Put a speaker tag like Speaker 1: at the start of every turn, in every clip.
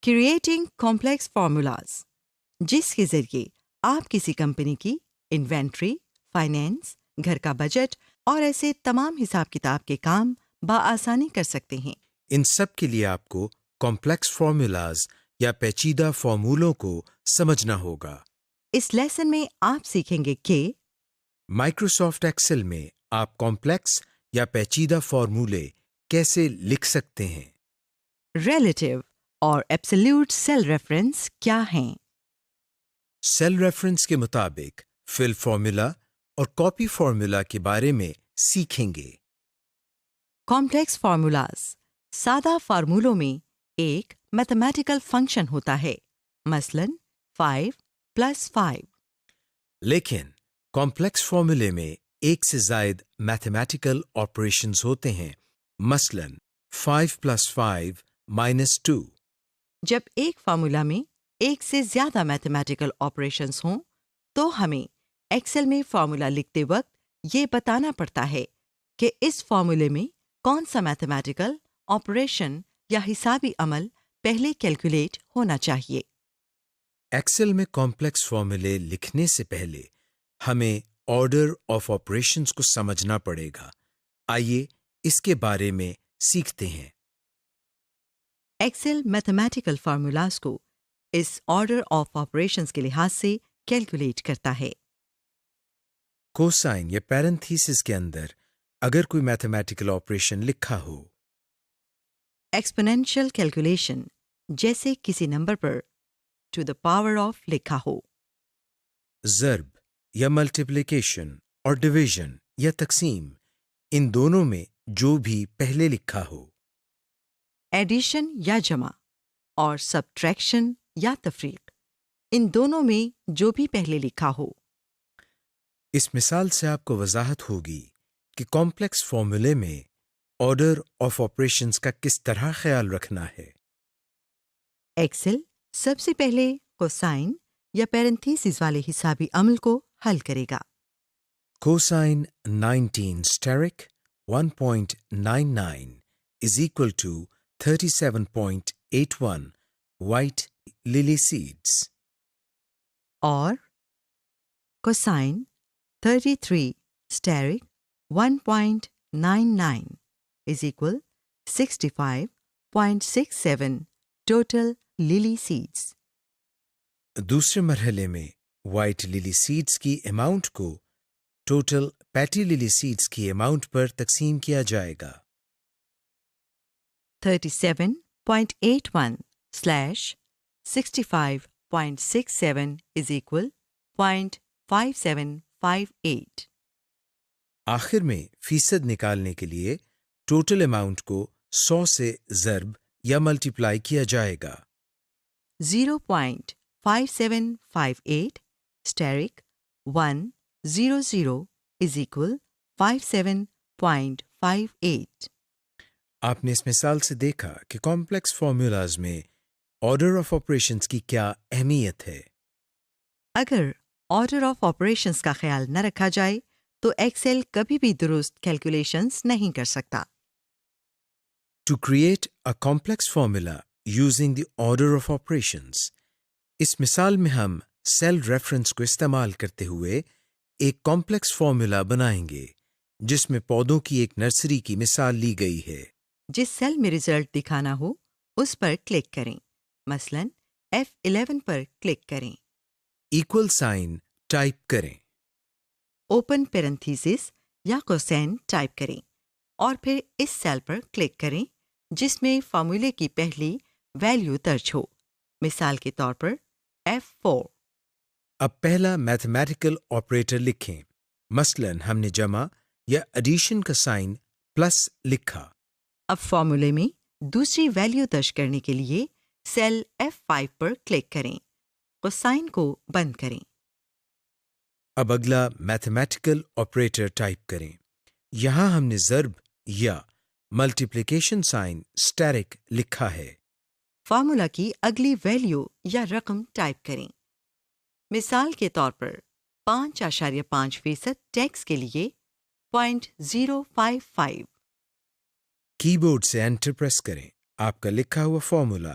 Speaker 1: Creating complex formulas, جس کے ذریعے آپ کسی کمپنی کی انوینٹری، فائنینس، گھر کا بجٹ اور ایسے تمام حساب کتاب کے کام بآسانی کر سکتے ہیں۔
Speaker 2: ان سب کے لیے آپ کو کمپلیکس فارمولاز یا پیچیدہ فارمولوں کو سمجھنا ہوگا۔
Speaker 1: اس لیسن میں آپ سیکھیں گے کہ
Speaker 2: مائکروسافٹ ایکسل میں آپ کمپلیکس یا پیچیدہ فارمولے کیسے لکھ سکتے ہیں،
Speaker 1: ریلیٹیو اور ایبسلیوٹ سیل ریفرنس کیا ہیں،
Speaker 2: سیل ریفرنس کے مطابق فل فارمولا اور کاپی فارمولا کے بارے میں سیکھیں گے۔
Speaker 1: کمپلیکس فارمولاز، سادہ فارمولوں میں ایک میتھمیٹیکل فنکشن ہوتا ہے، مثلاً 5 + 5۔
Speaker 2: لیکن کمپلیکس فارمولے میں ایک سے زائد میتھمیٹیکل آپریشنز ہوتے ہیں، مثلا 5 + 5 - 2۔
Speaker 1: جب ایک فارمولا میں ایک سے زیادہ میتھمیٹیکل آپریشنز ہوں تو ہمیں ایکسل میں فارمولا لکھتے وقت یہ بتانا پڑتا ہے کہ اس فارمولے میں کون سا میتھمیٹیکل آپریشن یا حسابی عمل پہلے کیلکولیٹ ہونا چاہیے۔
Speaker 2: ایکسل میں کمپلیکس فارمولے لکھنے سے پہلے ہمیں آرڈر آف آپریشنز کو سمجھنا پڑے گا۔ آئیے اس کے بارے میں سیکھتے ہیں۔
Speaker 1: ایکسل میتھمیٹیکل فارمولاز کو اس آرڈر آف آپریشنز کے لحاظ سے کیلکولیٹ کرتا ہے۔
Speaker 2: کوسائن یا پیرنتھیسس کے اندر اگر کوئی میتھمیٹیکل آپریشن لکھا ہو،
Speaker 1: ایکسپونینشیل کیلکولیشن، جیسے کسی نمبر پر ٹو دا پاور آف لکھا ہو،
Speaker 2: ضرب یا ملٹیپلیکیشن اور ڈویژن یا تقسیم، ان دونوں میں جو بھی پہلے لکھا ہو،
Speaker 1: ایڈیشن یا جمع اور سبٹریکشن یا تفریق، ان دونوں میں جو بھی پہلے لکھا ہو۔
Speaker 2: اس مثال سے آپ کو وضاحت ہوگی کہ کمپلیکس فارمولے میں آرڈر آف آپریشنز کا کس طرح خیال رکھنا ہے۔
Speaker 1: ایکسل سب سے پہلے کوسائن یا پیرنتھیسس والے حسابی عمل کو حل کرے گا۔
Speaker 2: Cosine 19 steric 1.99 is equal to 37.81 white lily seeds.
Speaker 1: اور cosine 33 steric 1.99 is equal 65.67 total lily seeds۔
Speaker 2: دوسرے مرحلے میں وائٹ للی سیڈز کی اماؤنٹ کو ٹوٹل پیٹی للی سیڈز کی اماؤنٹ پر تقسیم کیا جائے گا۔
Speaker 1: 37.81 / 65.67 is equal 0.5758۔
Speaker 2: آخر میں فیصد نکالنے کے لیے ٹوٹل اماؤنٹ کو 100 سے ضرب یا ملٹیپلائی کیا جائے گا۔
Speaker 1: 0.5758 steric 100 is equal 57.58۔
Speaker 2: آپ نے اس مثال سے دیکھا کہ کمپلیکس فارمولاز میں آرڈر آف آپریشنز کی کیا اہمیت ہے۔
Speaker 1: اگر آرڈر آف آپریشنز کا خیال نہ رکھا جائے تو ایکسل کبھی بھی درست کیلکولیشنز نہیں کر سکتا۔
Speaker 2: To create a complex formula using the order of operations، اس مثال میں ہم سیل ریفرنس کو استعمال کرتے ہوئے ایک کمپلیکس فارمولا بنائیں گے جس میں پودوں کی ایک نرسری کی مثال لی گئی ہے۔
Speaker 1: جس سیل میں رزلٹ دکھانا ہو اس پر کلک کریں، مثلا F11 پر کلک کریں،
Speaker 2: ایکول سائن ٹائپ کریں،
Speaker 1: اوپن پیرنتھیسس یا کوسین ٹائپ کریں اور پھر اس سیل پر کلک کریں جس میں فارمولے کی پہلی ویلیو درج ہو، مثال کے طور پر F4۔
Speaker 2: اب پہلا میتھمیٹیکل آپریٹر لکھیں، مثلا ہم نے جمع یا ایڈیشن کا سائن پلس لکھا۔
Speaker 1: اب فارمولے میں دوسری ویلیو درج کرنے کے لیے سیل F5 پر کلک کریں، کوسائن کو بند کریں۔
Speaker 2: اب اگلا میتھمیٹیکل آپریٹر ٹائپ کریں، یہاں ہم نے ضرب یا ملٹیپلیکیشن سائن اسٹیرک لکھا ہے۔
Speaker 1: فارمولا کی اگلی ویلیو یا رقم ٹائپ کریں، مثال کے طور پر 5.5% ٹیکس کے لیے 0.055۔
Speaker 2: کی بورڈ سے انٹر پریس کریں، آپ کا لکھا ہوا فارمولا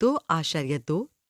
Speaker 1: 2.2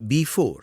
Speaker 2: B4।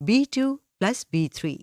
Speaker 1: B2 + B3।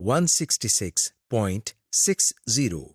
Speaker 2: 166.60।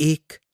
Speaker 2: 1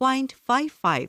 Speaker 1: 0.55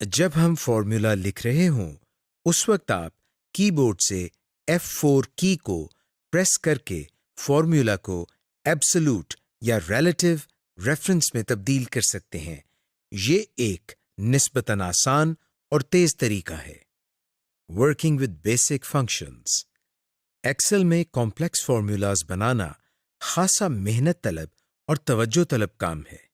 Speaker 2: جب ہم فارمولا لکھ رہے ہوں اس وقت آپ کی بورڈ سے F4 کی کو پریس کر کے فارمولا کو ایبسولوٹ یا ریلیٹو ریفرنس میں تبدیل کر سکتے ہیں. یہ ایک نسبتاً آسان اور تیز طریقہ ہے. Working with basic functions. Excel میں کمپلیکس فارمولاز بنانا خاصا محنت طلب اور توجہ طلب کام ہے.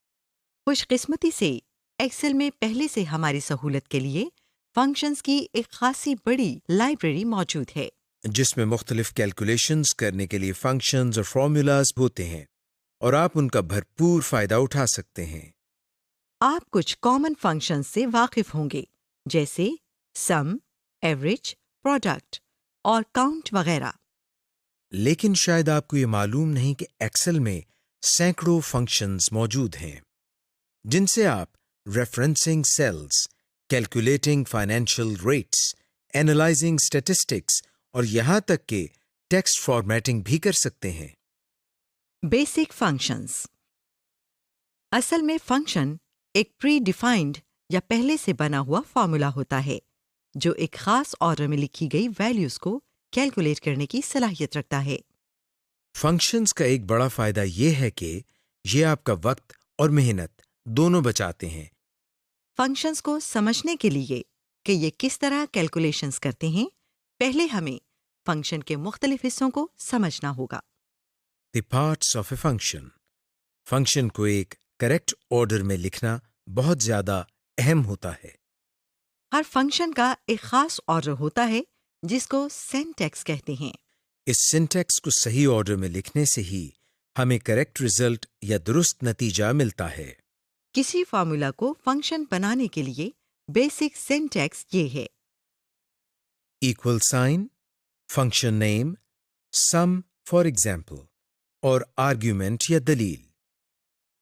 Speaker 1: خوش قسمتی سے ایکسل میں پہلے سے ہماری سہولت کے لیے فنکشنز کی ایک خاصی بڑی لائبریری موجود ہے
Speaker 2: جس میں مختلف کیلکولیشنز کرنے کے لیے فنکشنز اور فارمولاز ہوتے ہیں اور آپ ان کا بھرپور فائدہ اٹھا سکتے ہیں.
Speaker 1: آپ کچھ کامن فنکشنز سے واقف ہوں گے جیسے سم، ایوریج، پروڈکٹ اور کاؤنٹ وغیرہ.
Speaker 2: لیکن شاید آپ کو یہ معلوم نہیں کہ ایکسل میں سینکڑوں فنکشنز موجود ہیں جن سے آپ referencing cells, calculating financial rates, analysing statistics اور یہاں تک کہ ٹیکسٹ فارمیٹنگ بھی کر سکتے ہیں.
Speaker 1: Basic functions. اصل میں فنکشن ایک پری ڈیفائنڈ یا پہلے سے بنا ہوا فارمولا ہوتا ہے جو ایک خاص آرڈر میں لکھی گئی ویلیوز کو کیلکولیٹ کرنے کی صلاحیت رکھتا ہے.
Speaker 2: فنکشنز کا ایک بڑا فائدہ یہ ہے کہ یہ آپ کا وقت اور محنت دونوں بچاتے ہیں.
Speaker 1: فنکشنز کو سمجھنے کے لیے کہ یہ کس طرح کیلکولیشنز کرتے ہیں پہلے ہمیں فنکشن کے مختلف حصوں کو سمجھنا ہوگا.
Speaker 2: The parts of a function. Function کو ایک کریکٹ آرڈر میں لکھنا بہت زیادہ اہم ہوتا ہے.
Speaker 1: ہر فنکشن کا ایک خاص آرڈر ہوتا ہے جس کو سینٹیکس کہتے ہیں.
Speaker 2: اس سنٹیکس کو صحیح آرڈر میں لکھنے سے ہی ہمیں کریکٹ رزلٹ یا درست نتیجہ ملتا ہے.
Speaker 1: کسی فارمولا کو فنکشن بنانے کے لیے بیسک سینٹیکس یہ ہے:
Speaker 2: equal sign, function name, sum for example اور آرگیومنٹ یا دلیل.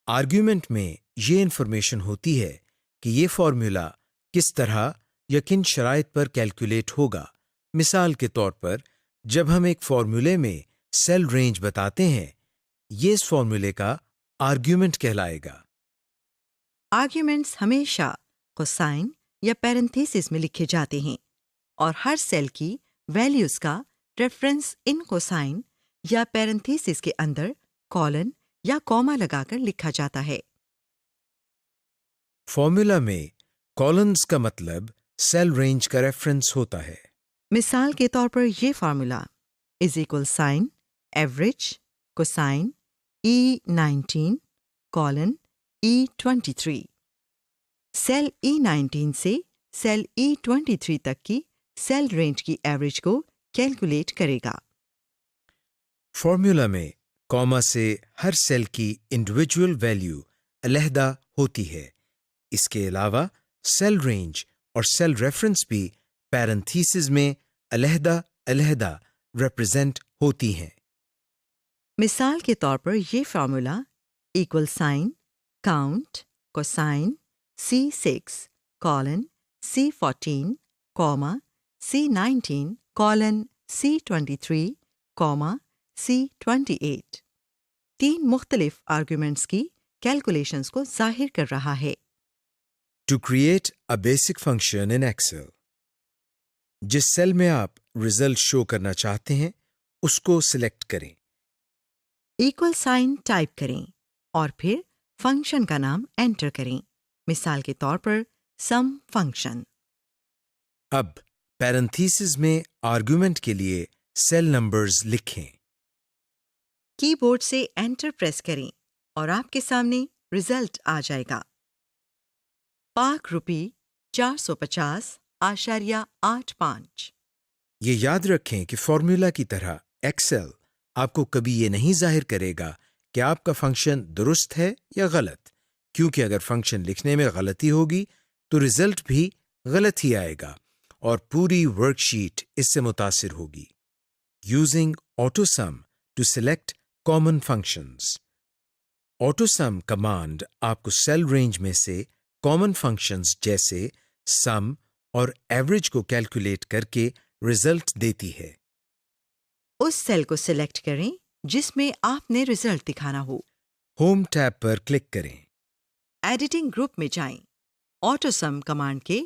Speaker 2: آرگیومنٹ میں یہ انفارمیشن ہوتی ہے کہ یہ فارمولا کس طرح یا کن شرائط پر کیلکولیٹ ہوگا. مثال کے طور پر جب ہم ایک فارمولے میں سیل رینج بتاتے ہیں یہ اس فارمولے کا آرگیومنٹ کہلائے گا.
Speaker 1: آرگیومنٹس ہمیشہ کوسائن یا پیرنتھیسس میں لکھے جاتے ہیں اور ہر سیل کی ویلیوز کا ریفرنس ان کوسائن یا پیرنتھیسس کے اندر کولن یا کوما لگا کر لکھا جاتا ہے.
Speaker 2: فارمولا میں کالنز کا مطلب سیل رینج کا ریفرنس ہوتا ہے.
Speaker 1: مثال کے طور پر یہ formula is equal sign average cosine E19 colon E23. Cell E19 سے سیل E23 تک کی سیل رینج کی ایوریج کو کیلکولیٹ کرے گا.
Speaker 2: فارمولا میں کوما سے ہر سیل کی انڈیویجول ویلیو علیحدہ ہوتی ہے. اس کے علاوہ سیل رینج اور سیل ریفرنس بھی پیرنتھیسز میں علیحدہ علیحدہ ریپرزینٹ ہوتی ہیں.
Speaker 1: مثال کے طور پر یہ formula equal sign count cosine C6 colon C14 comma C19 colon C23 comma C28 تین مختلف آرگومنٹس کی کیلکولیشنز کو ظاہر کر رہا ہے.
Speaker 2: To create a basic function in Excel. جس سیل میں آپ ریزلٹ شو کرنا چاہتے ہیں اس کو سلیکٹ کریں.
Speaker 1: ایکول سائن ٹائپ کریں اور پھر فنکشن کا نام انٹر کریں. مثال کے طور پر سم فنکشن.
Speaker 2: اب پیرنتھیسز میں آرگومنٹ کے لیے سیل نمبرز لکھیں.
Speaker 1: کی بورڈ سے انٹر پریس کریں اور آپ کے سامنے ریزلٹ آ جائے گا. پاک روپی 450.85.
Speaker 2: یہ یاد رکھیں کہ فارمولا کی طرح ایکسل آپ کو کبھی یہ نہیں ظاہر کرے گا کہ آپ کا فنکشن درست ہے یا غلط، کیونکہ اگر فنکشن لکھنے میں غلطی ہوگی تو ریزلٹ بھی غلط ہی آئے گا اور پوری ورک شیٹ اس سے متاثر ہوگی. Using autosum to select common functions. Autosum command آپ کو سیل رینج میں سے کامن فنکشنز جیسے سم اور ایوریج کو کیلکولیٹ کر کے ریزلٹ دیتی ہے.
Speaker 1: اس سیل کو سلیکٹ کریں جس میں آپ نے ریزلٹ دکھانا ہو.
Speaker 2: ہوم ٹیب پر کلک کریں.
Speaker 1: ایڈیٹنگ گروپ میں جائیں. آٹو سم کمانڈ کے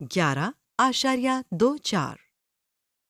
Speaker 1: 11.24।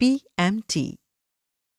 Speaker 1: PMT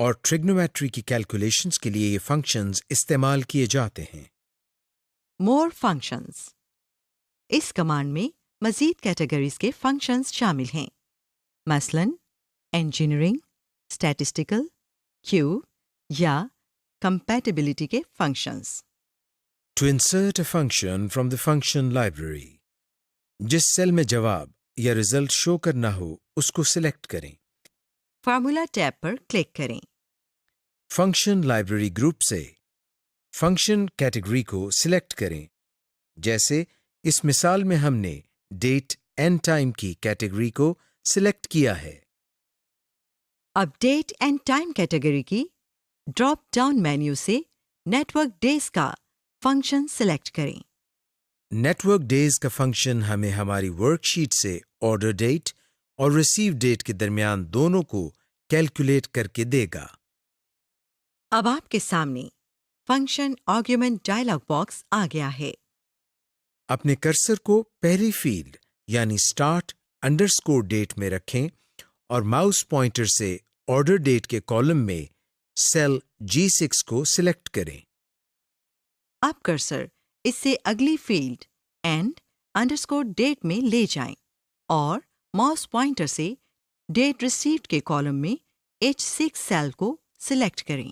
Speaker 2: اور ٹریگنومیٹری کی کیلکولیشنز کے لیے یہ فنکشنز استعمال کیے جاتے ہیں۔
Speaker 1: مور فنکشنز، اس کمانڈ میں مزید کیٹیگریز کے فنکشنز شامل ہیں، مثلاً انجینئرنگ، اسٹیٹسٹیکل، کیوب یا کمپیٹیبلٹی کے functions.
Speaker 2: To insert a function from the function library، جس سیل میں جواب یا رزلٹ شو کرنا ہو اس کو سلیکٹ کریں۔
Speaker 1: فارمولا ٹیب پر کلک کریں۔
Speaker 2: فنکشن لائبریری گروپ سے فنکشن کیٹیگری کو سلیکٹ کریں، جیسے اس مثال میں ہم نے ڈیٹ اینڈ ٹائم کی کیٹیگری کو سلیکٹ کیا ہے۔
Speaker 1: اب ڈیٹ اینڈ ٹائم کیٹیگری کی ڈراپ ڈاؤن مینیو سے نیٹ ورک ڈیز کا فنکشن سلیکٹ کریں۔
Speaker 2: نیٹ ورک ڈیز کا فنکشن ہمیں ہماری ورک شیٹ سے آرڈر ڈیٹ اور ریسیو ڈیٹ کے درمیان دونوں کو کیلکولیٹ کر کے دے گا۔
Speaker 1: اب آپ کے سامنے فنکشن آرگیومنٹ ڈائلاگ باکس آ گیا ہے۔
Speaker 2: اپنے کرسر کو پہلی فیلڈ یعنی اسٹارٹ انڈرسکور ڈیٹ میں رکھیں اور ماؤس پوائنٹر سے آرڈر ڈیٹ کے کالم میں سیل G6 کو سلیکٹ کریں۔
Speaker 1: اب کرسر اس سے اگلی فیلڈ اینڈ انڈرسکور ڈیٹ میں لے جائیں اور ماؤس پوائنٹر سے ڈیٹ ریسیوڈ کے کالم میں H6 سیل کو سلیکٹ کریں۔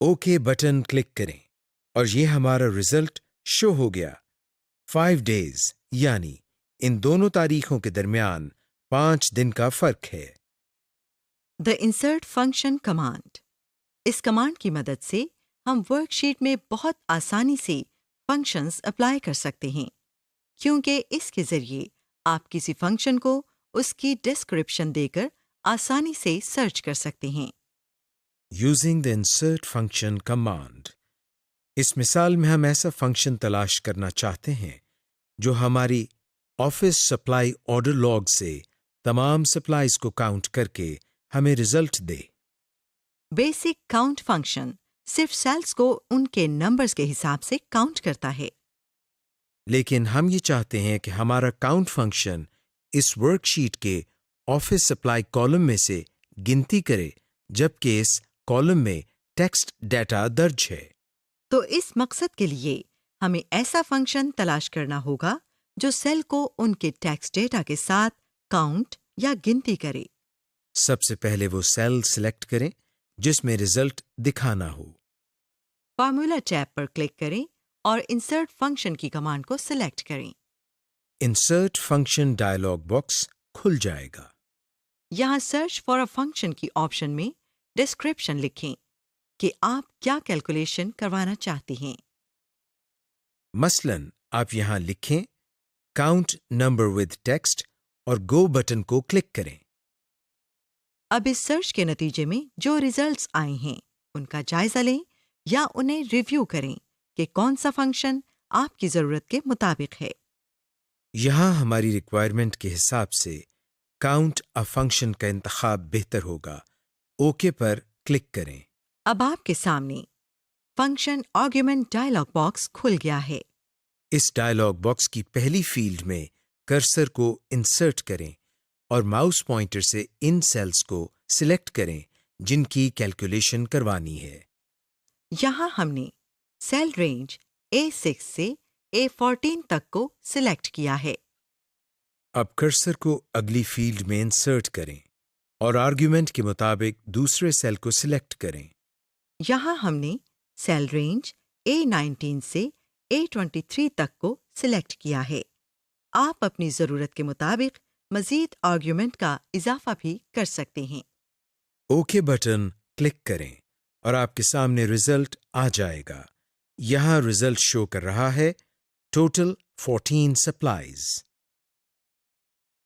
Speaker 2: اوکے بٹن کلک کریں اور یہ ہمارا رزلٹ شو ہو گیا۔ 5 days یعنی ان دونوں تاریخوں کے درمیان 5 دن کا فرق ہے۔
Speaker 1: The insert function کمانڈ، اس کمانڈ کی مدد سے ہم ورک شیٹ میں بہت آسانی سے فنکشنز اپلائی کر سکتے ہیں، کیونکہ اس کے ذریعے آپ کسی فنکشن کو اس کی ڈسکرپشن دے کر آسانی سے سرچ کر سکتے ہیں۔
Speaker 2: Using the insert function command, اس مثال میں ہم ایسا فنکشن تلاش کرنا چاہتے ہیں جو ہماری آفس سپلائی آرڈر لاگ سے تمام سپلائیز کو کاؤنٹ کر کے ہمیں رزلٹ دے۔
Speaker 1: بیسک کاؤنٹ فنکشن صرف سیلز کو ان کے نمبرز کے حساب سے کاؤنٹ کرتا ہے،
Speaker 2: لیکن ہم یہ چاہتے ہیں کہ ہمارا کاؤنٹ فنکشن اس ورک شیٹ کے آفس سپلائی کالم میں سے گنتی کرے جبکہ اس کالم میں ٹیکسٹ ڈیٹا درج ہے۔
Speaker 1: تو اس مقصد کے لیے ہمیں ایسا فنکشن تلاش کرنا ہوگا جو سیل کو ان کے ٹیکسٹ ڈیٹا کے ساتھ کاؤنٹ یا گنتی کرے۔
Speaker 2: سب سے پہلے وہ سیل سلیکٹ کریں جس میں رزلٹ دکھانا ہو۔
Speaker 1: فارمولا ٹیب پر کلک کریں اور انسرٹ فنکشن کی کمانڈ کو سلیکٹ کریں۔
Speaker 2: انسرٹ فنکشن ڈائلاگ باکس کھل جائے گا۔
Speaker 1: یہاں سرچ فار اے فنکشن کی آپشن میں ڈسکرپشن لکھیں کہ آپ کیا کیلکولیشن کروانا چاہتے ہیں۔
Speaker 2: مثلاً آپ یہاں لکھیں کاؤنٹ نمبر ود ٹیکسٹ اور گو بٹن کو کلک کریں۔
Speaker 1: اب اس سرچ کے نتیجے میں جو ریزلٹس آئے ہیں ان کا جائزہ لیں یا انہیں ریویو کریں کہ کون سا فنکشن آپ کی ضرورت کے مطابق ہے۔
Speaker 2: یہاں ہماری ریکوائرمنٹ کے حساب سے کاؤنٹ ا فنکشن کا انتخاب بہتر ہوگا۔ اوکے پر کلک کریں۔
Speaker 1: اب آپ کے سامنے فنکشن آرگیومنٹ ڈائلاگ باکس کھل گیا ہے۔
Speaker 2: اس ڈائلاگ باکس کی پہلی فیلڈ میں کرسر کو انسرٹ کریں اور ماؤس پوائنٹر سے ان سیلز کو سلیکٹ کریں جن کی کیلکولیشن کروانی ہے۔
Speaker 1: یہاں ہم نے سیل رینج A6 سے A14 تک کو سلیکٹ کیا ہے۔
Speaker 2: اب کرسر کو اگلی فیلڈ میں انسرٹ کریں اور آرگیومنٹ کے مطابق دوسرے سیل کو سلیکٹ کریں۔
Speaker 1: یہاں ہم نے سیل رینج A19 سے A23 تک کو سلیکٹ کیا ہے۔ آپ اپنی ضرورت کے مطابق مزید آرگیومنٹ کا اضافہ بھی کر سکتے ہیں۔
Speaker 2: اوکے بٹن کلک کریں اور آپ کے سامنے رزلٹ آ جائے گا۔ یہاں رزلٹ شو کر رہا ہے ٹوٹل 14 سپلائیز۔